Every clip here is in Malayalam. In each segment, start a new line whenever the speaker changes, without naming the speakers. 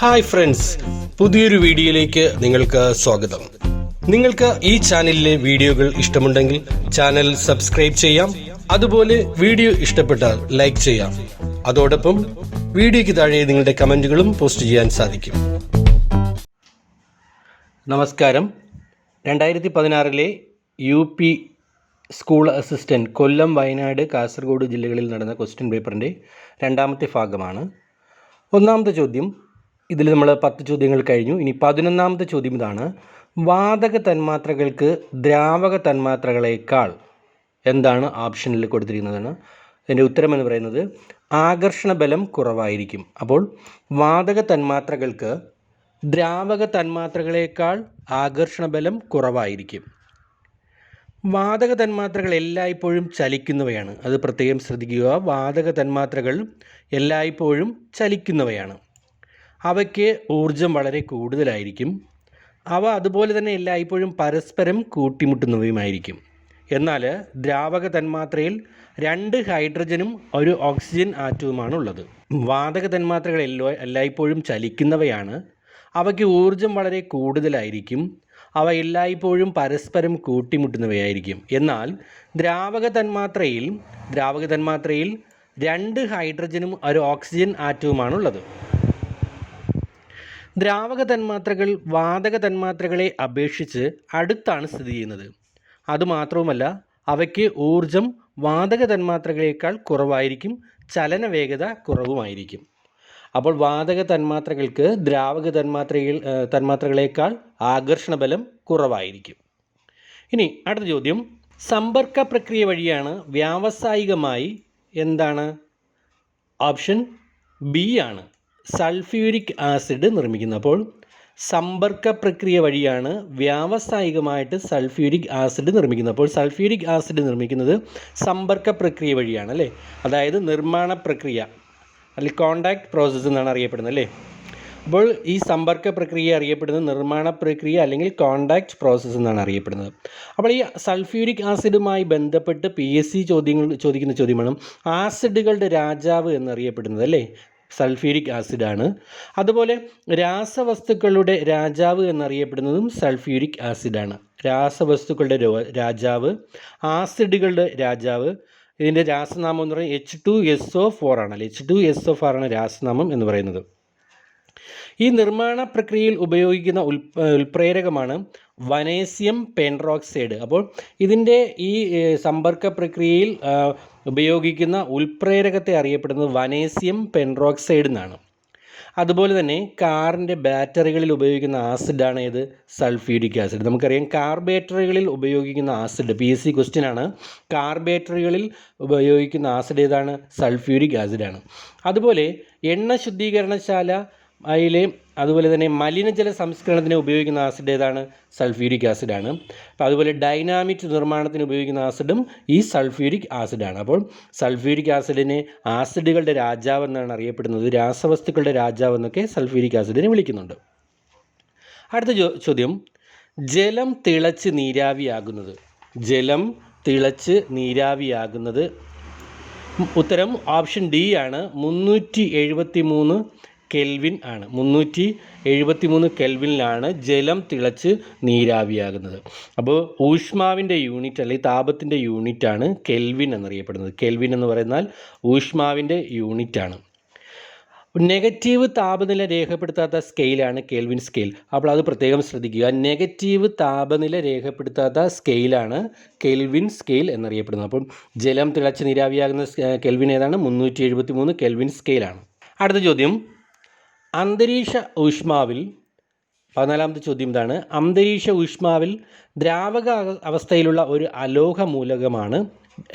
ഹായ് ഫ്രണ്ട്സ്, പുതിയൊരു വീഡിയോയിലേക്ക് നിങ്ങൾക്ക് സ്വാഗതം. നിങ്ങൾക്ക് ഈ ചാനലിലെ വീഡിയോകൾ ഇഷ്ടമുണ്ടെങ്കിൽ ചാനൽ സബ്സ്ക്രൈബ് ചെയ്യാം. അതുപോലെ വീഡിയോ ഇഷ്ടപ്പെട്ടാൽ ലൈക്ക് ചെയ്യാം. അതോടൊപ്പം വീഡിയോയ്ക്ക് താഴെ നിങ്ങളുടെ കമന്റുകളും പോസ്റ്റ് ചെയ്യാൻ സാധിക്കും. നമസ്കാരം. 2016 UP സ്കൂൾ അസിസ്റ്റന്റ് കൊല്ലം, വയനാട്, കാസർഗോഡ് ജില്ലകളിൽ നടന്ന ക്വസ്റ്റ്യൻ പേപ്പറിൻ്റെ രണ്ടാമത്തെ ഭാഗമാണ്. ഒന്നാമത്തെ ചോദ്യം, ഇതിൽ നമ്മൾ 10 ചോദ്യങ്ങൾ കഴിഞ്ഞു. ഇനി 11ാമത്തെ ചോദ്യം ഇതാണ്: വാതക തന്മാത്രകൾക്ക് ദ്രാവക തന്മാത്രകളേക്കാൾ എന്താണ് ഓപ്ഷനിൽ കൊടുത്തിരിക്കുന്നതാണ്. അതിൻ്റെ ഉത്തരം എന്ന് പറയുന്നത് ആകർഷണ ബലം കുറവായിരിക്കും. അപ്പോൾ വാതക തന്മാത്രകൾക്ക് ദ്രാവക തന്മാത്രകളേക്കാൾ ആകർഷണ ബലം കുറവായിരിക്കും. വാതക തന്മാത്രകൾ എല്ലായ്പ്പോഴും ചലിക്കുന്നവയാണ്. അത് പ്രത്യേകം ശ്രദ്ധിക്കുക. വാതക തന്മാത്രകൾ എല്ലായ്പ്പോഴും ചലിക്കുന്നവയാണ്. അവയ്ക്ക് ഊർജം വളരെ കൂടുതലായിരിക്കും. അവ അതുപോലെ തന്നെ എല്ലായ്പ്പോഴും പരസ്പരം കൂട്ടിമുട്ടുന്നവയുമായിരിക്കും. എന്നാൽ ദ്രാവക തന്മാത്രയിൽ 2 ഹൈഡ്രജനും 1 ഓക്സിജൻ ആറ്റവുമാണ് ഉള്ളത്. വാതക തന്മാത്രകൾ എല്ലായ്പ്പോഴും ചലിക്കുന്നവയാണ്. അവയ്ക്ക് ഊർജം വളരെ കൂടുതലായിരിക്കും. അവ എല്ലായ്പ്പോഴും പരസ്പരം കൂട്ടിമുട്ടുന്നവയായിരിക്കും. എന്നാൽ ദ്രാവക തന്മാത്രയിൽ 2 ഹൈഡ്രജനും 1 ഓക്സിജൻ ആറ്റവുമാണുള്ളത്. ദ്രാവക തന്മാത്രകൾ വാതക തന്മാത്രകളെ അപേക്ഷിച്ച് അടുത്താണ് സ്ഥിതി ചെയ്യുന്നത്. അതുമാത്രവുമല്ല, അവയ്ക്ക് ഊർജം വാതക തന്മാത്രകളേക്കാൾ കുറവായിരിക്കും. ചലന വേഗത കുറവുമായിരിക്കും. അപ്പോൾ വാതക തന്മാത്രകൾക്ക് ദ്രാവക തന്മാത്രകളേക്കാൾ ആകർഷണ ബലം കുറവായിരിക്കും. ഇനി അടുത്ത ചോദ്യം, സമ്പർക്ക പ്രക്രിയ വഴിയാണ് വ്യാവസായികമായി എന്താണ്? ഓപ്ഷൻ ബി ആണ്, സൾഫ്യൂരിക് ആസിഡ് നിർമ്മിക്കുന്നത്. അപ്പോൾ സമ്പർക്ക പ്രക്രിയ വഴിയാണ് വ്യാവസായികമായിട്ട് സൾഫ്യൂരിക് ആസിഡ് നിർമ്മിക്കുന്നത്. അപ്പോൾ സൾഫ്യൂരിക് ആസിഡ് നിർമ്മിക്കുന്നത് സമ്പർക്ക പ്രക്രിയ വഴിയാണ്, അല്ലേ? അതായത് നിർമ്മാണ പ്രക്രിയ അല്ലെങ്കിൽ കോണ്ടാക്ട് പ്രോസസ്സ് എന്നാണ് അറിയപ്പെടുന്നത്, അല്ലേ? അപ്പോൾ ഈ സമ്പർക്ക പ്രക്രിയ അറിയപ്പെടുന്നത് നിർമ്മാണ പ്രക്രിയ അല്ലെങ്കിൽ കോണ്ടാക്ട് പ്രോസസ്സ് എന്നാണ് അറിയപ്പെടുന്നത്. അപ്പോൾ ഈ സൾഫ്യൂരിക് ആസിഡുമായി ബന്ധപ്പെട്ട് PSC ചോദിക്കുന്ന ചോദ്യമാണ് ആസിഡുകളുടെ രാജാവ് എന്നറിയപ്പെടുന്നത്, അല്ലേ? സൾഫ്യൂരിക് ആസിഡാണ്. അതുപോലെ രാസവസ്തുക്കളുടെ രാജാവ് എന്നറിയപ്പെടുന്നതും സൾഫ്യൂരിക് ആസിഡാണ്. രാസവസ്തുക്കളുടെ രാജാവ്, ആസിഡുകളുടെ രാജാവ്. ഇതിൻ്റെ രാസനാമം എന്ന് പറയുന്നത് H2SO4 ആണ്. H2SO4 ആണ് രാസനാമം എന്ന് പറയുന്നത്. ഈ നിർമ്മാണ പ്രക്രിയയിൽ ഉപയോഗിക്കുന്ന ഉൽപ്രേരകമാണ് വനേസ്യം പെൻറോക്സൈഡ്. അപ്പോൾ ഇതിൻ്റെ ഈ സമ്പർക്ക പ്രക്രിയയിൽ ഉപയോഗിക്കുന്ന ഉൽപ്രേരകത്തെ അറിയപ്പെടുന്നത് വനേസ്യം പെൻറോക്സൈഡ് എന്നാണ്. അതുപോലെ തന്നെ കാറിൻ്റെ ബാറ്ററികളിൽ ഉപയോഗിക്കുന്ന ആസിഡാണ് ഏത്? Sulphuric acid. നമുക്കറിയാം കാർ ബാറ്ററികളിൽ ഉപയോഗിക്കുന്ന ആസിഡ്, PSC ക്വസ്റ്റ്യൻ ആണ്. കാർ ബാറ്ററികളിൽ ഉപയോഗിക്കുന്ന ആസിഡ് ഏതാണ്? സൾഫ്യൂരിക് ആസിഡാണ്. അതുപോലെ എണ്ണ ശുദ്ധീകരണശാല അതുപോലെ തന്നെ മലിനജല സംസ്കരണത്തിന് ഉപയോഗിക്കുന്ന ആസിഡ് ഏതാണ്? സൾഫ്യൂരിക് ആസിഡാണ്. അപ്പോൾ അതുപോലെ ഡൈനാമിറ്റ് നിർമ്മാണത്തിന് ഉപയോഗിക്കുന്ന ആസിഡും ഈ സൾഫ്യൂരിക് ആസിഡാണ്. അപ്പോൾ സൾഫ്യൂരിക് ആസിഡിനെ ആസിഡുകളുടെ രാജാവ് എന്നാണ് അറിയപ്പെടുന്നത്. രാസവസ്തുക്കളുടെ രാജാവ് എന്നൊക്കെ സൾഫ്യൂരിക് ആസിഡിനെ വിളിക്കുന്നുണ്ട്. അടുത്ത ചോദ്യം, ജലം തിളച്ച് നീരാവിയാകുന്നത് ഉത്തരം ഓപ്ഷൻ ഡി ആണ്. 373 കെൽവിൻ ആണ്. 373 കെൽവിനിലാണ് ജലം തിളച്ച് നീരാവിയാകുന്നത്. അപ്പോൾ ഊഷ്മാവിൻ്റെ യൂണിറ്റ് അല്ലെങ്കിൽ താപത്തിൻ്റെ യൂണിറ്റാണ് കെൽവിൻ എന്നറിയപ്പെടുന്നത്. കെൽവിൻ എന്ന് പറയുന്നാൽ ഊഷ്മാവിൻ്റെ യൂണിറ്റാണ്. നെഗറ്റീവ് താപനില രേഖപ്പെടുത്താത്ത സ്കെയിലാണ് കെൽവിൻ സ്കെയിൽ. അപ്പോൾ അത് പ്രത്യേകം ശ്രദ്ധിക്കുക. നെഗറ്റീവ് താപനില രേഖപ്പെടുത്താത്ത സ്കെയിലാണ് കെൽവിൻ സ്കെയിൽ എന്നറിയപ്പെടുന്നത്. അപ്പം ജലം തിളച്ച് നീരാവിയാകുന്ന കെൽവിൻ ഏതാണ്? 373 കെൽവിൻ സ്കെയിലാണ്. അടുത്ത ചോദ്യം, അന്തരീക്ഷ ഊഷ്മാവിൽ 14ാമത്തെ ചോദ്യം ഇതാണ്: അന്തരീക്ഷ ഊഷ്മാവിൽ ദ്രാവക അവസ്ഥയിലുള്ള ഒരു അലോഹ മൂലകമാണ്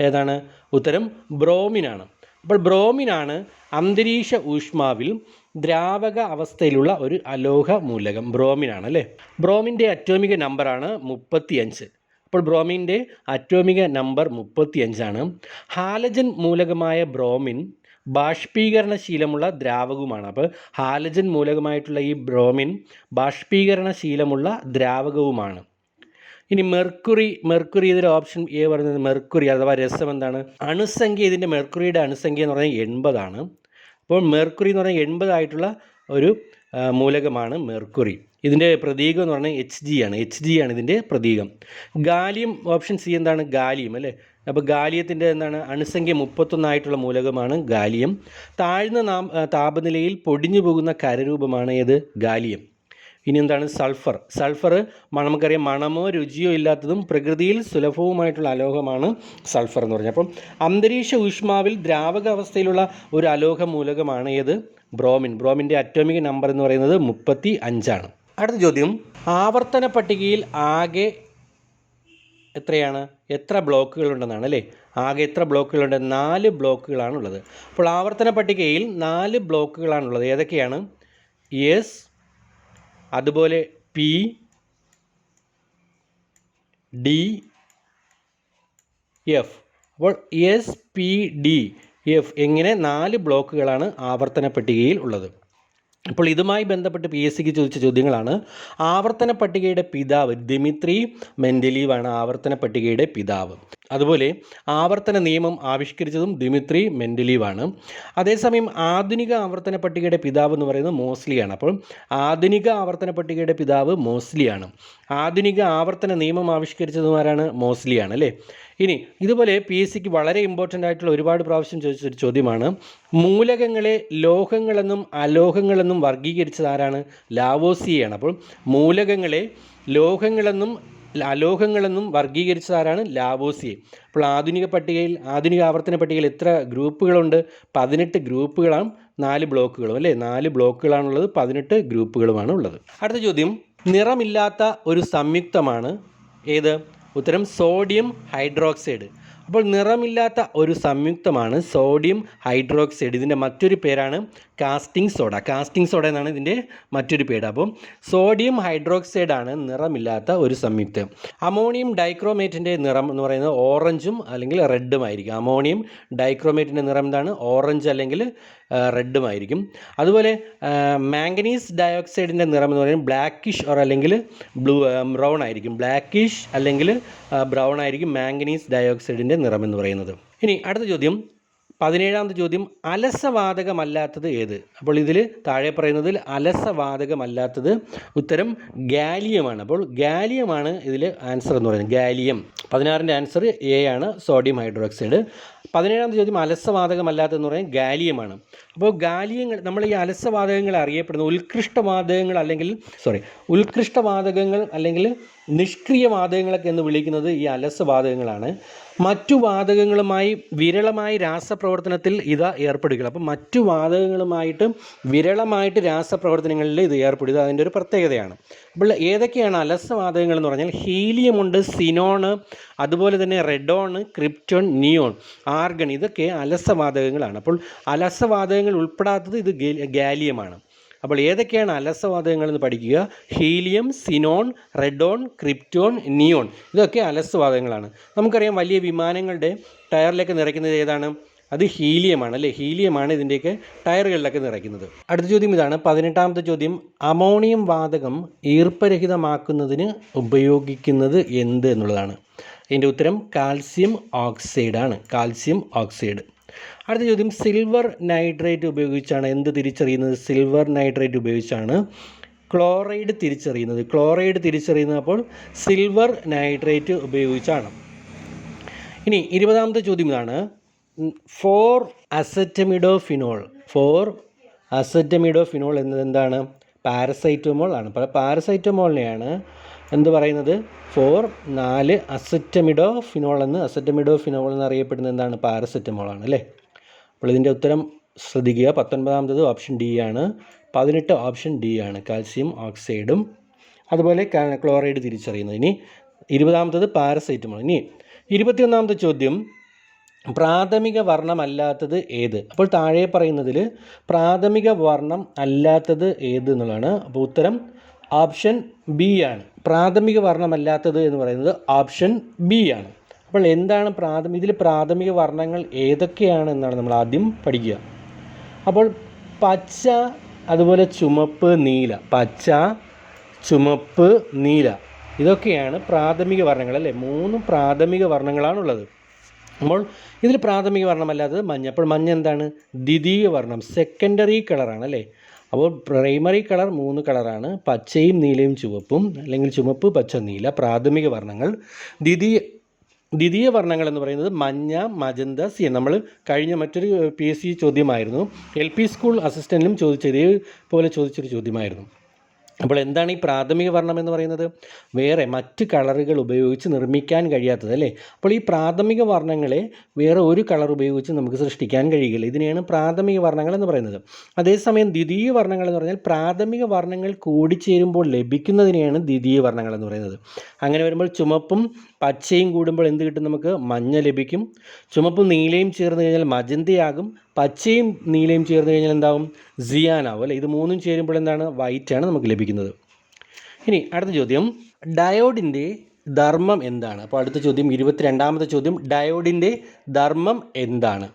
ഏതാണ്? ഉത്തരം ബ്രോമിനാണ്. അപ്പോൾ ബ്രോമിനാണ് അന്തരീക്ഷ ഊഷ്മാവിൽ ദ്രാവക അവസ്ഥയിലുള്ള ഒരു അലോഹ മൂലകം. ബ്രോമിനാണ്, അല്ലേ? ബ്രോമിൻ്റെ അറ്റോമിക നമ്പറാണ് 35. അപ്പോൾ ബ്രോമിൻ്റെ അറ്റോമിക നമ്പർ 35 ആണ്. ഹാലജൻ മൂലകമായ ബ്രോമിൻ ബാഷ്പീകരണശീലമുള്ള ദ്രാവകവുമാണ്. അപ്പോൾ ഹാലജൻ മൂലകമായിട്ടുള്ള ഈ ബ്രോമിൻ ബാഷ്പീകരണശീലമുള്ള ദ്രാവകവുമാണ്. ഇനി മെർക്കുറി ഇതിൻ്റെ ഓപ്ഷൻ എ പറയുന്നത് മെർക്കുറി അഥവാ രസം എന്താണ്? അണുസംഖ്യ, ഇതിൻ്റെ മെർക്കുറിയുടെ അണുസംഖ്യ എന്ന് പറഞ്ഞാൽ 80 ആണ്. അപ്പോൾ മെർക്കുറി എന്ന് പറഞ്ഞാൽ 80 ആയിട്ടുള്ള ഒരു മൂലകമാണ് മെർക്കുറി. ഇതിൻ്റെ പ്രതീകം എന്ന് പറഞ്ഞാൽ Hg ആണ്. Hg ആണ് ഇതിൻ്റെ പ്രതീകം. ഗാലിയം, ഓപ്ഷൻ സി എന്താണ്? ഗാലിയം അല്ലേ. അപ്പോൾ ഗാലിയത്തിൻ്റെ എന്താണ്? അണുസംഖ്യ 31 മൂലകമാണ് ഗാലിയം. താഴ്ന്ന താപനിലയിൽ പൊടിഞ്ഞു പോകുന്ന ഖരരൂപമാണ് ഏത്? ഗാലിയം. ഇനി എന്താണ്? സൾഫർ. സൾഫർ നമുക്കറിയാം മണമോ രുചിയോ ഇല്ലാത്തതും പ്രകൃതിയിൽ സുലഭവുമായിട്ടുള്ള അലോഹമാണ് സൾഫർ എന്ന് പറഞ്ഞാൽ. അപ്പം അന്തരീക്ഷ ഊഷ്മാവിൽ ദ്രാവകാവസ്ഥയിലുള്ള ഒരു അലോഹ മൂലകമാണ് ഏത്? ബ്രോമിൻ. ബ്രോമിൻ്റെ അറ്റോമിക് നമ്പർ എന്ന് പറയുന്നത് 35 ആണ്. അടുത്ത ചോദ്യം, ആവർത്തന പട്ടികയിൽ ആകെ എത്രയാണ്? എത്ര ബ്ലോക്കുകളുണ്ടെന്നാണ് അല്ലേ. ആകെ എത്ര ബ്ലോക്കുകളുണ്ട്? 4 ബ്ലോക്കുകളാണുള്ളത്. അപ്പോൾ ആവർത്തന പട്ടികയിൽ 4 ബ്ലോക്കുകളാണുള്ളത്. ഏതൊക്കെയാണ്? എസ്, അതുപോലെ പി, ഡി, എഫ്. അപ്പോൾ എസ്, പി, ഡി, എഫ് എങ്ങനെ 4 ബ്ലോക്കുകളാണ് ആവർത്തന പട്ടികയിൽ ഉള്ളത്. അപ്പോൾ ഇതുമായി ബന്ധപ്പെട്ട് PSCക്ക് ചോദിച്ച ചോദ്യങ്ങളാണ്. ആവർത്തന പട്ടികയുടെ പിതാവ് ദിമിത്രി മെൻഡലീവ് ആണ് ആവർത്തന പട്ടികയുടെ പിതാവ്. അതുപോലെ ആവർത്തന നിയമം ആവിഷ്കരിച്ചതും ദിമിത്രി മെൻഡലീവ് ആണ്. അതേസമയം ആധുനിക ആവർത്തന പട്ടികയുടെ പിതാവ് എന്ന് പറയുന്നത് മോസ്ലിയാണ്. അപ്പോൾ ആധുനിക ആവർത്തന പട്ടികയുടെ പിതാവ് മോസ്ലിയാണ്. ആധുനിക ആവർത്തന നിയമം ആവിഷ്കരിച്ചതും ആരാണ്? മോസ്ലിയാണ് അല്ലേ. ഇനി ഇതുപോലെ PSCക്ക് വളരെ ഇമ്പോർട്ടൻ്റ് ആയിട്ടുള്ള ഒരുപാട് പ്രാവശ്യം ചോദിച്ചൊരു ചോദ്യമാണ്, മൂലകങ്ങളെ ലോഹങ്ങളെന്നും അലോഹങ്ങളെന്നും വർഗീകരിച്ചത് ആരാണ്? ലാവോസിയാണ്. അപ്പോൾ മൂലകങ്ങളെ ലോഹങ്ങളെന്നും അലോഹങ്ങളെന്നും വർഗീകരിച്ചത് ആരാണ്? ലാവോസിയെ. അപ്പോൾ ആധുനിക ആവർത്തന പട്ടികയിൽ എത്ര ഗ്രൂപ്പുകളുണ്ട്? 18 ഗ്രൂപ്പുകളാണ്, 4 ബ്ലോക്കുകളും അല്ലേ. 4 ബ്ലോക്കുകളാണുള്ളത്, 18 ഗ്രൂപ്പുകളുമാണ് ഉള്ളത്. അടുത്ത ചോദ്യം, നിറമില്ലാത്ത ഒരു സംയുക്തമാണ് ഏത്? ഉത്തരം സോഡിയം ഹൈഡ്രോക്സൈഡ്. അപ്പോൾ നിറമില്ലാത്ത ഒരു സംയുക്തമാണ് സോഡിയം ഹൈഡ്രോക്സൈഡ്. ഇതിൻ്റെ മറ്റൊരു പേരാണ് കാസ്റ്റിംഗ് സോഡ. കാസ്റ്റിംഗ് സോഡ എന്നാണ് ഇതിൻ്റെ മറ്റൊരു പേര്. അപ്പം സോഡിയം ഹൈഡ്രോക്സൈഡ് ആണ് നിറമില്ലാത്ത ഒരു സംയുക്തം. അമോണിയം ഡൈക്രോമേറ്റിൻ്റെ നിറം എന്ന് പറയുന്നത് ഓറഞ്ചും അല്ലെങ്കിൽ റെഡും ആയിരിക്കും. അമോണിയം ഡൈക്രോമേറ്റിൻ്റെ നിറം എന്താണ്? ഓറഞ്ച് അല്ലെങ്കിൽ റെഡും ആയിരിക്കും. അതുപോലെ മാംഗനീസ് ഡയോക്സൈഡിൻ്റെ നിറം എന്ന് പറയുന്നത് ബ്ലാക്കിഷ് അല്ലെങ്കിൽ ബ്രൗൺ ആയിരിക്കും. ബ്ലാക്കിഷ് അല്ലെങ്കിൽ ബ്രൗൺ ആയിരിക്കും മാംഗനീസ് ഡയോക്സൈഡിൻ്റെ നിറം എന്ന് പറയുന്നത്. ഇനി അടുത്ത ചോദ്യം, 17ാമത്തെ ചോദ്യം, അലസവാതകമല്ലാത്തത് ഏത്? അപ്പോൾ ഇതിൽ താഴെ പറയുന്നതിൽ അലസവാതകമല്ലാത്തത് ഉത്തരം ഗാലിയമാണ്. അപ്പോൾ ഗാലിയമാണ് ഇതിൽ ആൻസർ എന്ന് പറയുന്നത്. ഗാലിയം. 16ൻ്റെ ആൻസർ എ ആണ്, സോഡിയം ഹൈഡ്രോക്സൈഡ്. 17ാമത്തെ ചോദ്യം, അലസവാതകമല്ലാത്തതെന്ന് പറയുന്നത് ഗാലിയമാണ്. അപ്പോൾ നമ്മൾ ഈ അലസവാതകങ്ങൾ അറിയപ്പെടുന്ന ഉത്കൃഷ്ടവാതകങ്ങൾ അല്ലെങ്കിൽ നിഷ്ക്രിയ വാതകങ്ങളൊക്കെ എന്ന് വിളിക്കുന്നത് ഈ അലസവാതകങ്ങളാണ്. മറ്റു വാതകങ്ങളുമായി വിരളമായി രാസപ്രവർത്തനത്തിൽ ഇത് ഏർപ്പെടുക. അപ്പോൾ മറ്റു വാതകങ്ങളുമായിട്ട് വിരളമായിട്ട് രാസപ്രവർത്തനങ്ങളിൽ ഇത് ഏർപ്പെടുക, അതിൻ്റെ ഒരു പ്രത്യേകതയാണ്. അപ്പോൾ ഏതൊക്കെയാണ് അലസവാതകങ്ങൾ എന്ന് പറഞ്ഞാൽ ഹീലിയമുണ്ട്, സിനോണ്, അതുപോലെ തന്നെ റെഡോണ്, ക്രിപ്റ്റോൺ, നിയോൺ, ആർഗൺ, ഇതൊക്കെ അലസവാതകങ്ങളാണ്. അപ്പോൾ അലസവാതകങ്ങൾ ഉൾപ്പെടാത്തത് ഇത് ഗാലിയമാണ്. അപ്പോൾ ഏതൊക്കെയാണ് അലസവാതകങ്ങൾ എന്ന് പഠിക്കുക. ഹീലിയം, സിനോൺ, റെഡോൺ, ക്രിപ്റ്റോൺ, നിയോൺ, ഇതൊക്കെ അലസവാതകങ്ങളാണ്. നമുക്കറിയാം വലിയ വിമാനങ്ങളുടെ ടയറിലേക്ക് നിറയ്ക്കുന്നത് ഏതാണ്? അത് ഹീലിയമാണ് അല്ലേ. ഹീലിയമാണ് ഇതിൻ്റെയൊക്കെ ടയറുകളിലൊക്കെ നിറയ്ക്കുന്നത്. അടുത്ത ചോദ്യം ഇതാണ്, 18ാമത്തെ ചോദ്യം, അമോണിയം വാതകം ഈർപ്പരഹിതമാക്കുന്നതിന് ഉപയോഗിക്കുന്നത് എന്ത് എന്നുള്ളതാണ്. ഇതിൻ്റെ ഉത്തരം കാൽസ്യം ഓക്സൈഡാണ്. Calcium oxide. അടുത്ത ചോദ്യം, സിൽവർ നൈട്രേറ്റ് ഉപയോഗിച്ചാണ് എന്ത് തിരിച്ചറിയുന്നത്? സിൽവർ നൈട്രേറ്റ് ഉപയോഗിച്ചാണ് ക്ലോറൈഡ് തിരിച്ചറിയുന്നത്. ക്ലോറൈഡ് തിരിച്ചറിയുന്നത് അപ്പോൾ സിൽവർ നൈട്രേറ്റ് ഉപയോഗിച്ചാണ്. ഇനി 20ാമത്തെ ചോദ്യം ഇതാണ്, 4-അസറ്റമിഡോഫിനോൾ. 4-അസറ്റമിഡോഫിനോൾ എന്നത് എന്താണ്? പാരസൈറ്റമോൾ ആണ്. പാരസൈറ്റമോളിനെയാണ് എന്ത് പറയുന്നത്? 4-അസറ്റമിഡോഫിനോൾ എന്ന്. അസറ്റമിഡോഫിനോൾ എന്നറിയപ്പെടുന്നത് എന്താണ്? പാരസെറ്റമോളാണ് അല്ലേ. അപ്പോൾ ഇതിൻ്റെ ഉത്തരം ശ്രദ്ധിക്കുക. 19ാമത്തത് ഓപ്ഷൻ ഡി ആണ്. 18 ഓപ്ഷൻ ഡി ആണ്, കാൽസ്യം ഓക്സൈഡും അതുപോലെ ക്ലോറൈഡ് തിരിച്ചറിയുന്നത്. ഇനി 20ാമത്തത് പാരസൈറ്റമോൾ. ഇനി 21ാമത്തെ ചോദ്യം, പ്രാഥമിക വർണ്ണമല്ലാത്തത് ഏത്? അപ്പോൾ താഴെ പറയുന്നതിൽ പ്രാഥമിക വർണ്ണം അല്ലാത്തത് ഏത് എന്നുള്ളതാണ്. അപ്പോൾ ഉത്തരം ഓപ്ഷൻ ബി ആണ്. പ്രാഥമിക വർണ്ണമല്ലാത്തത് എന്ന് പറയുന്നത് ഓപ്ഷൻ ബി ആണ്. അപ്പോൾ എന്താണ് ഇതിൽ പ്രാഥമിക വർണ്ണങ്ങൾ ഏതൊക്കെയാണ് എന്നാണ് നമ്മൾ ആദ്യം പഠിക്കുക. അപ്പോൾ പച്ച, അതുപോലെ ചുമപ്പ്, നീല. പച്ച, ചുമപ്പ്, നീല, ഇതൊക്കെയാണ് പ്രാഥമിക വർണ്ണങ്ങൾ അല്ലേ. 3 പ്രാഥമിക വർണ്ണങ്ങളാണുള്ളത്. അപ്പോൾ ഇതിൽ പ്രാഥമിക വർണ്ണമല്ലാത്തത് മഞ്ഞ. അപ്പോൾ മഞ്ഞ എന്താണ്? ദ്വിതീയ വർണ്ണം, സെക്കൻഡറി കളറാണ് അല്ലേ. അപ്പോൾ പ്രൈമറി കളർ 3 കളറാണ്, പച്ചയും നീലയും ചുവപ്പും, അല്ലെങ്കിൽ ചുവപ്പ് പച്ച നീല പ്രാഥമിക വർണ്ണങ്ങൾ. ദ്വിതീയ വർണ്ണങ്ങൾ എന്ന് പറയുന്നത് മഞ്ഞ, മജന്ത, സിയൻ. നമ്മൾ കഴിഞ്ഞ മറ്റൊരു PSC ചോദ്യമായിരുന്നു, LP സ്കൂൾ അസിസ്റ്റൻറ്റിലും ഇതേപോലെ ചോദിച്ചൊരു ചോദ്യമായിരുന്നു. അപ്പോൾ എന്താണ് ഈ പ്രാഥമിക വർണ്ണം എന്ന് പറയുന്നത്? വേറെ മറ്റ് കളറുകൾ ഉപയോഗിച്ച് നിർമ്മിക്കാൻ കഴിയാത്തത് അല്ലേ. അപ്പോൾ ഈ പ്രാഥമിക വർണ്ണങ്ങളെ വേറെ ഒരു കളർ ഉപയോഗിച്ച് നമുക്ക് സൃഷ്ടിക്കാൻ കഴിയില്ല. ഇതിനെയാണ് പ്രാഥമിക വർണ്ണങ്ങൾ എന്ന് പറയുന്നത്. അതേസമയം ദ്വിതീയ വർണ്ണങ്ങൾ എന്ന് പറഞ്ഞാൽ പ്രാഥമിക വർണ്ണങ്ങൾ കൂടിച്ചേരുമ്പോൾ ലഭിക്കുന്നതിനെയാണ് ദ്വിതീയ വർണ്ണങ്ങൾ എന്ന് പറയുന്നത്. അങ്ങനെ വരുമ്പോൾ ചുമപ്പും പച്ചയും കൂടുമ്പോൾ എന്ത് കിട്ടും? നമുക്ക് മഞ്ഞ ലഭിക്കും. ചുമപ്പും നീലയും ചേർന്ന് കഴിഞ്ഞാൽ മജന്തയാകും. പച്ചയും നീലയും ചേർന്ന് കഴിഞ്ഞാൽ എന്താകും? സിയാനാവും അല്ലേ. ഇത് മൂന്നും ചേരുമ്പോൾ എന്താണ്? വൈറ്റാണ് നമുക്ക് ലഭിക്കുന്നത്. ഇനി അടുത്ത ചോദ്യം, ഡയോഡിൻ്റെ ധർമ്മം എന്താണ്? അപ്പോൾ അടുത്ത ചോദ്യം 22ാമത്തെ ചോദ്യം, ഡയോഡിൻ്റെ ധർമ്മം എന്താണ്?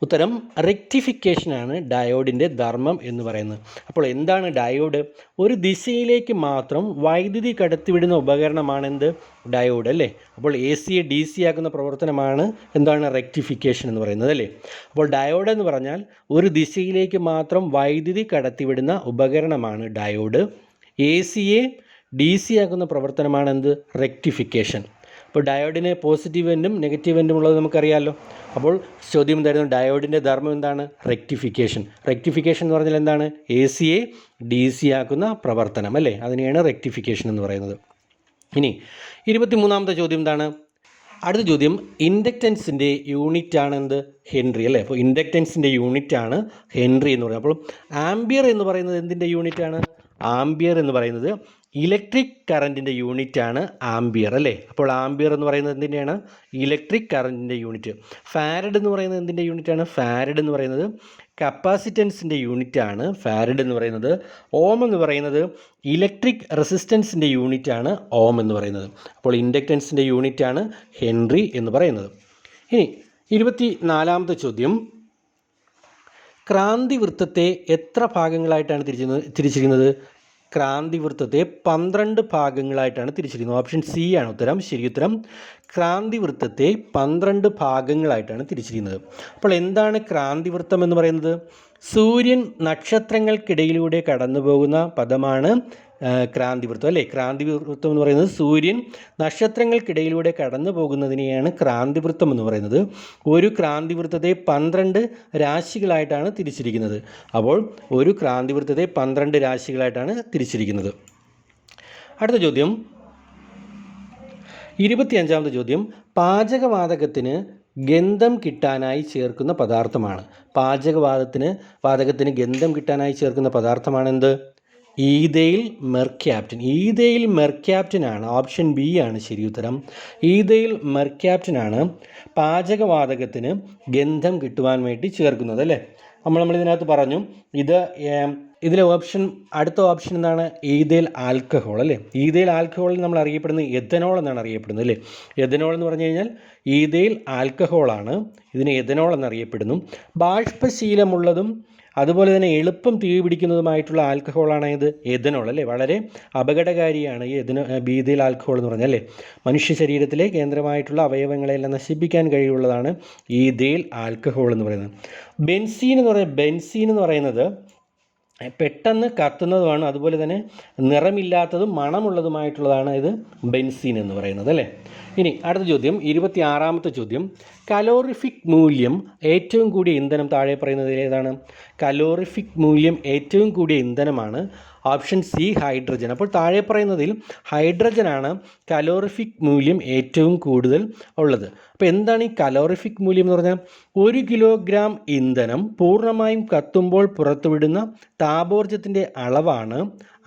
ഉത്തരം റെക്റ്റിഫിക്കേഷനാണ് ഡയോഡിൻ്റെ ധർമ്മം എന്ന് പറയുന്നത്. അപ്പോൾ എന്താണ് ഡയോഡ്? ഒരു ദിശയിലേക്ക് മാത്രം വൈദ്യുതി കടത്തിവിടുന്ന ഉപകരണമാണെന്ത്? ഡയോഡ് അല്ലേ. അപ്പോൾ AC-യെ DC ആക്കുന്ന പ്രവർത്തനമാണ് എന്താണ്? റെക്റ്റിഫിക്കേഷൻ എന്ന് പറയുന്നത് അല്ലേ. അപ്പോൾ ഡയോഡ് എന്ന് പറഞ്ഞാൽ ഒരു ദിശയിലേക്ക് മാത്രം വൈദ്യുതി കടത്തിവിടുന്ന ഉപകരണമാണ് ഡയോഡ്. AC-യെ DC ആക്കുന്ന പ്രവർത്തനമാണ് എന്ത്? റെക്റ്റിഫിക്കേഷൻ. അപ്പോൾ ഡയോഡിന് പോസിറ്റീവ് എൻഡും നെഗറ്റീവ് എൻഡും ഉള്ളത് നമുക്കറിയാമല്ലോ. അപ്പോൾ ചോദ്യം എന്തായിരുന്നു? ഡയോഡിൻ്റെ ധർമ്മം എന്താണ്? റെക്റ്റിഫിക്കേഷൻ. റെക്റ്റിഫിക്കേഷൻ എന്ന് പറഞ്ഞാൽ എന്താണ്? AC-യെ DC ആക്കുന്ന പ്രവർത്തനം അല്ലേ, അതിനെയാണ് റെക്റ്റിഫിക്കേഷൻ എന്ന് പറയുന്നത്. ഇനി 23ാമത്തെ ചോദ്യം എന്താണ്? അടുത്ത ചോദ്യം, ഇൻഡക്റ്റൻസിൻ്റെ യൂണിറ്റ് ആണ് എന്ത്? ഹെൻറി അല്ലേ. അപ്പോൾ ഇൻഡക്റ്റൻസിൻ്റെ യൂണിറ്റ് ആണ് ഹെൻറി എന്ന് പറയുന്നത്. അപ്പോൾ ആംബിയർ എന്ന് പറയുന്നത് എന്തിൻ്റെ യൂണിറ്റ് ആണ്? ആംബിയർ എന്ന് പറയുന്നത് ഇലക്ട്രിക് കറൻറ്റിൻ്റെ യൂണിറ്റ് ആണ് ആംബിയർ അല്ലേ. അപ്പോൾ ആംബിയർ എന്ന് പറയുന്നത് എന്തിൻ്റെയാണ്? ഇലക്ട്രിക് കറൻറ്റിൻ്റെ യൂണിറ്റ്. ഫാരഡ് എന്ന് പറയുന്നത് എന്തിൻ്റെ യൂണിറ്റ് ആണ്? ഫാരഡ് എന്ന് പറയുന്നത് കപ്പാസിറ്റൻസിൻ്റെ യൂണിറ്റ് ആണ് ഫാരഡ് എന്ന് പറയുന്നത്. ഓം എന്ന് പറയുന്നത് ഇലക്ട്രിക് റെസിസ്റ്റൻസിൻ്റെ യൂണിറ്റ് ആണ് ഓം എന്ന് പറയുന്നത്. അപ്പോൾ ഇൻഡക്റ്റൻസിൻ്റെ യൂണിറ്റ് ആണ് ഹെൻറി എന്ന് പറയുന്നത്. ഇനി 24ാമത്തെ ചോദ്യം, ക്രാന്തിവൃത്തത്തെ എത്ര ഭാഗങ്ങളായിട്ടാണ് തിരിച്ചിരിക്കുന്നത്? ക്രാന്തിവൃത്തത്തെ 12 ഭാഗങ്ങളായിട്ടാണ് തിരിച്ചിരിക്കുന്നത്. ഓപ്ഷൻ C ആണ് ഉത്തരം. ശരി ഉത്തരം, ക്രാന്തിവൃത്തത്തെ 12 ഭാഗങ്ങളായിട്ടാണ് തിരിച്ചിരിക്കുന്നത്. അപ്പോൾ എന്താണ് ക്രാന്തിവൃത്തം എന്ന് പറയുന്നത്? സൂര്യൻ നക്ഷത്രങ്ങൾക്കിടയിലൂടെ കടന്നു പോകുന്ന പദമാണ് ക്രാന്തിവൃത്തം അല്ലേ. ക്രാന്തിവൃത്തം എന്ന് പറയുന്നത് സൂര്യൻ നക്ഷത്രങ്ങൾക്കിടയിലൂടെ കടന്നു പോകുന്നതിനെയാണ് ക്രാന്തിവൃത്തം എന്ന് പറയുന്നത്. ഒരു ക്രാന്തിവൃത്തത്തെ 12 രാശികളായിട്ടാണ് തിരിച്ചിരിക്കുന്നത്. അപ്പോൾ ഒരു ക്രാന്തിവൃത്തത്തെ 12 രാശികളായിട്ടാണ് തിരിച്ചിരിക്കുന്നത്. അടുത്ത ചോദ്യം 25ാമത്തെ ചോദ്യം, പാചകവാതകത്തിന് ഗന്ധം കിട്ടാനായി ചേർക്കുന്ന പദാർത്ഥമാണ്. വാതകത്തിന് ഗന്ധം കിട്ടാനായി ചേർക്കുന്ന പദാർത്ഥമാണ് എന്ത്? Ethyl mercaptan. ഈഥെയിൽ മെർക്യാപ്റ്റനാണ്. ഓപ്ഷൻ B ആണ് ശരി ഉത്തരം. ഈഥെയിൽ മെർക്യാപ്റ്റനാണ് പാചകവാതകത്തിന് ഗന്ധം കിട്ടുവാൻ വേണ്ടി ചേർക്കുന്നത് അല്ലേ. നമ്മളിതിനകത്ത് പറഞ്ഞു ഇതിലെ അടുത്ത ഓപ്ഷൻ എന്താണ്? ഈഥെയിൽ ആൽക്കഹോൾ അല്ലേ. ഈഥെയിൽ ആൽക്കഹോളിൽ നമ്മൾ അറിയപ്പെടുന്നത് എഥനോൾ എന്നാണ് അറിയപ്പെടുന്നത് അല്ലേ. എഥനോൾ എന്ന് പറഞ്ഞു കഴിഞ്ഞാൽ ഈഥെയിൽ ആൽക്കഹോളാണ്. ഇതിനെ എഥനോൾ എന്നറിയപ്പെടുന്നു. ബാഷ്പശീലമുള്ളതും അതുപോലെ തന്നെ എളുപ്പം തീ പിടിക്കുന്നതുമായിട്ടുള്ള ആൽക്കഹോളാണ് ഇത് എഥനോൾ അല്ലേ. വളരെ അപകടകാരിയാണ് ഈ ഈഥെയിൽ ആൽക്കഹോൾ എന്ന് പറഞ്ഞാൽ അല്ലേ. മനുഷ്യ ശരീരത്തിലെ കേന്ദ്രമായിട്ടുള്ള അവയവങ്ങളെല്ലാം നശിപ്പിക്കാൻ കഴിവുള്ളതാണ് ഈഥെയിൽ ആൽക്കഹോൾ എന്ന് പറയുന്നത്. ബെൻസീൻ എന്ന് പറയുന്നത് പെട്ടെന്ന് കത്തുന്നതുമാണ്, അതുപോലെ തന്നെ നിറമില്ലാത്തതും മണമുള്ളതുമായിട്ടുള്ളതാണ് ഇത് ബെൻസീൻ എന്ന് പറയുന്നത് അല്ലേ. ഇനി അടുത്ത ചോദ്യം 26ാമത്തെ ചോദ്യം, കലോറിഫിക് മൂല്യം ഏറ്റവും കൂടിയ ഇന്ധനം താഴെ പറയുന്നതിൽ ഏതാണ്? കലോറിഫിക് മൂല്യം ഏറ്റവും കൂടിയ ഇന്ധനമാണ് ഓപ്ഷൻ C ഹൈഡ്രജൻ. അപ്പോൾ താഴെ പറയുന്നതിൽ ഹൈഡ്രജനാണ് കലോറിഫിക് മൂല്യം ഏറ്റവും കൂടുതൽ ഉള്ളത്. അപ്പോൾ എന്താണ് ഈ കലോറിഫിക് മൂല്യം എന്ന് പറഞ്ഞാൽ? 1 കിലോഗ്രാം ഇന്ധനം പൂർണ്ണമായും കത്തുമ്പോൾ പുറത്തുവിടുന്ന താപോർജ്ജത്തിൻ്റെ അളവാണ്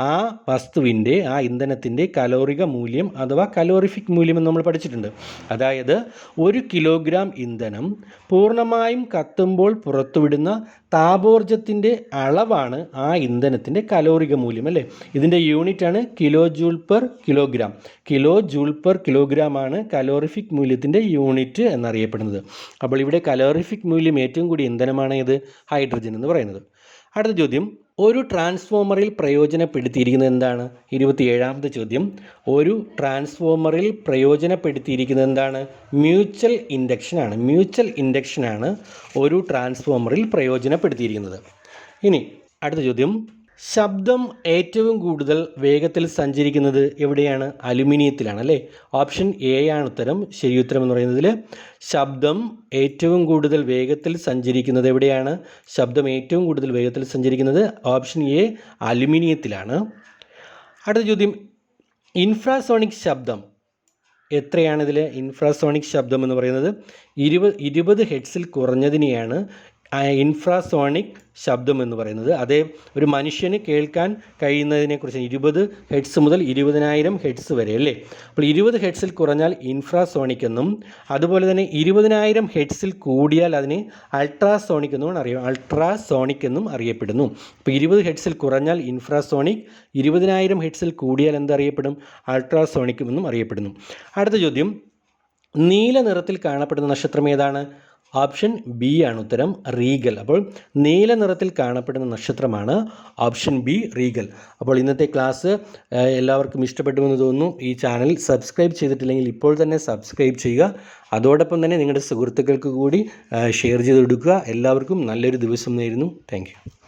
ആ വസ്തുവിൻ്റെ ആ ഇന്ധനത്തിൻ്റെ കലോറിക മൂല്യം അഥവാ കലോറിഫിക് മൂല്യം എന്ന് നമ്മൾ പഠിച്ചിട്ടുണ്ട്. അതായത് 1 കിലോഗ്രാം ഇന്ധനം പൂർണ്ണമായും കത്തുമ്പോൾ പുറത്തുവിടുന്ന താപോർജ്ജത്തിൻ്റെ അളവാണ് ആ ഇന്ധനത്തിൻ്റെ കലോറിക മൂല്യം അല്ലേ. ഇതിൻ്റെ യൂണിറ്റാണ് kilo joule per kilogram. Kilo joule per kilogram ആണ് കലോറിഫിക് മൂല്യത്തിൻ്റെ യൂണിറ്റ് എന്നറിയപ്പെടുന്നത്. അപ്പോൾ ഇവിടെ കലോറിഫിക് മൂല്യം ഏറ്റവും കൂടിയ ഇന്ധനമാണ് ഇത് ഹൈഡ്രജൻ എന്ന് പറയുന്നത്. അടുത്ത ചോദ്യം, ഒരു ട്രാൻസ്ഫോമറിൽ പ്രയോജനപ്പെടുത്തിയിരിക്കുന്നത് എന്താണ്? 27ാമത്തെ ചോദ്യം, ഒരു ട്രാൻസ്ഫോമറിൽ പ്രയോജനപ്പെടുത്തിയിരിക്കുന്നത് എന്താണ്? മ്യൂച്വൽ ഇൻഡക്ഷനാണ്. മ്യൂച്വൽ ഇൻഡക്ഷനാണ് ഒരു ട്രാൻസ്ഫോമറിൽ പ്രയോജനപ്പെടുത്തിയിരിക്കുന്നത്. ഇനി അടുത്ത ചോദ്യം, ശബ്ദം ഏറ്റവും കൂടുതൽ വേഗത്തിൽ സഞ്ചരിക്കുന്നത് എവിടെയാണ്? അലുമിനിയത്തിലാണ് അല്ലേ? ഓപ്ഷൻ എ ആണ് ഉത്തരം. ശരി ഉത്തരം എന്ന് പറയുന്നതിൽ ശബ്ദം ഏറ്റവും കൂടുതൽ വേഗത്തിൽ സഞ്ചരിക്കുന്നത് എവിടെയാണ്? ശബ്ദം ഏറ്റവും കൂടുതൽ വേഗത്തിൽ സഞ്ചരിക്കുന്നത് ഓപ്ഷൻ എ അലുമിനിയത്തിലാണ്. അടുത്ത ചോദ്യം, ഇൻഫ്രാസോണിക് ശബ്ദം എത്രയാണിതിൽ? ഇൻഫ്രാസോണിക് ശബ്ദം എന്ന് പറയുന്നത് 20 ഹെർട്സിൽ കുറഞ്ഞതിനെയാണ് ഇൻഫ്രാസോണിക് ശബ്ദം എന്ന് പറയുന്നത്. അതേ ഒരു മനുഷ്യന് കേൾക്കാൻ കഴിയുന്നതിനെക്കുറിച്ച് 20 ഹെർട്സ് മുതൽ 20,000 ഹെർട്സ് വരെ അല്ലേ? അപ്പോൾ 20 ഹെർട്സിൽ കുറഞ്ഞാൽ ഇൻഫ്രാസോണിക് എന്നും അതുപോലെ തന്നെ 20,000 ഹെർട്സിൽ കൂടിയാൽ അതിന് അൾട്രാസോണിക് എന്നും അറിയപ്പെടുന്നു. അപ്പോൾ 20 ഹെർട്സിൽ കുറഞ്ഞാൽ ഇൻഫ്രാസോണിക്, 20,000 ഹെർട്സിൽ കൂടിയാൽ എന്തറിയപ്പെടും? അൾട്രാസോണിക് എന്നും അറിയപ്പെടുന്നു. അടുത്ത ചോദ്യം, നീല നിറത്തിൽ കാണപ്പെടുന്ന നക്ഷത്രം ഏതാണ്? ഓപ്ഷൻ ബി ആണ് ഉത്തരം, റീഗൽ. അപ്പോൾ നീല നിറത്തിൽ കാണപ്പെടുന്ന നക്ഷത്രമാണ് ഓപ്ഷൻ ബി, റീഗൽ. അപ്പോൾ ഇന്നത്തെ ക്ലാസ് എല്ലാവർക്കും ഇഷ്ടപ്പെട്ടുവെന്ന് തോന്നുന്നു. ഈ ചാനൽ സബ്സ്ക്രൈബ് ചെയ്തിട്ടില്ലെങ്കിൽ ഇപ്പോൾ തന്നെ സബ്സ്ക്രൈബ് ചെയ്യുക. അതോടൊപ്പം തന്നെ നിങ്ങളുടെ സുഹൃത്തുക്കൾക്ക് കൂടി ഷെയർ ചെയ്ത് കൊടുക്കുക. എല്ലാവർക്കും നല്ലൊരു ദിവസം നേരുന്നു. Thank you.